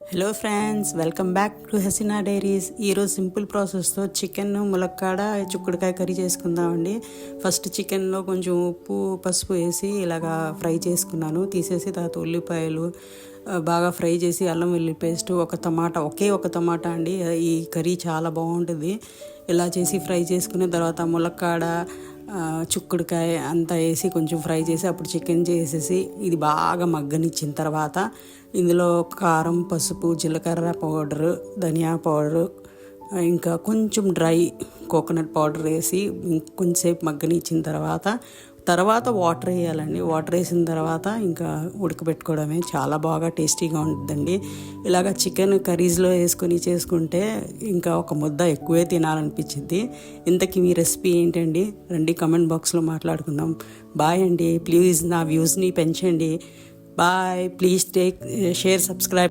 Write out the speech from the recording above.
Hello friends, welcome back to Haseena diaries. ఈరోజు simple ప్రాసెస్తో chicken ములక్కాడ చిక్కుడుకాయ కర్రీ చేసుకుందామండి. ఫస్ట్ చికెన్లో కొంచెం ఉప్పు పసుపు వేసి ఇలాగా ఫ్రై చేసుకున్నాను. తీసేసి తర్వాత ఉల్లిపాయలు బాగా ఫ్రై చేసి అల్లం వెల్లుల్లి పేస్ట్ ఒకే ఒక టమాటా అండి. ఈ కర్రీ చాలా బాగుంటుంది. ఇలా చేసి ఫ్రై చేసుకున్న తర్వాత ములక్కాడ చిక్కుడుకాయ అంతా వేసి కొంచెం ఫ్రై చేసి అప్పుడు చికెన్ చేసేసి ఇది బాగా మగ్గనిచ్చిన తర్వాత ఇందులో కారం, పసుపు, జీలకర్ర పౌడరు, ధనియా పౌడరు, ఇంకా కొంచెం డ్రై కోకోనట్ పౌడర్ వేసి కొంచెంసేపు మగ్గనిచ్చిన తర్వాత వాటర్ వేయాలండి. వాటర్ వేసిన తర్వాత ఇంకా ఉడకబెట్టుకోవడమే. చాలా బాగా టేస్టీగా ఉంటుందండి. ఇలాగ చికెన్ కర్రీస్లో వేసుకొని చేసుకుంటే ఇంకా ఒక ముద్ద ఎక్కువే తినాలనిపించింది. ఇంతకీ మీ రెసిపీ ఏంటండి? రండి కమెంట్ బాక్స్లో మాట్లాడుకుందాం. బాయ్ అండి. ప్లీజ్ నా వ్యూస్ని పెంచండి. బాయ్. Please share, subscribe.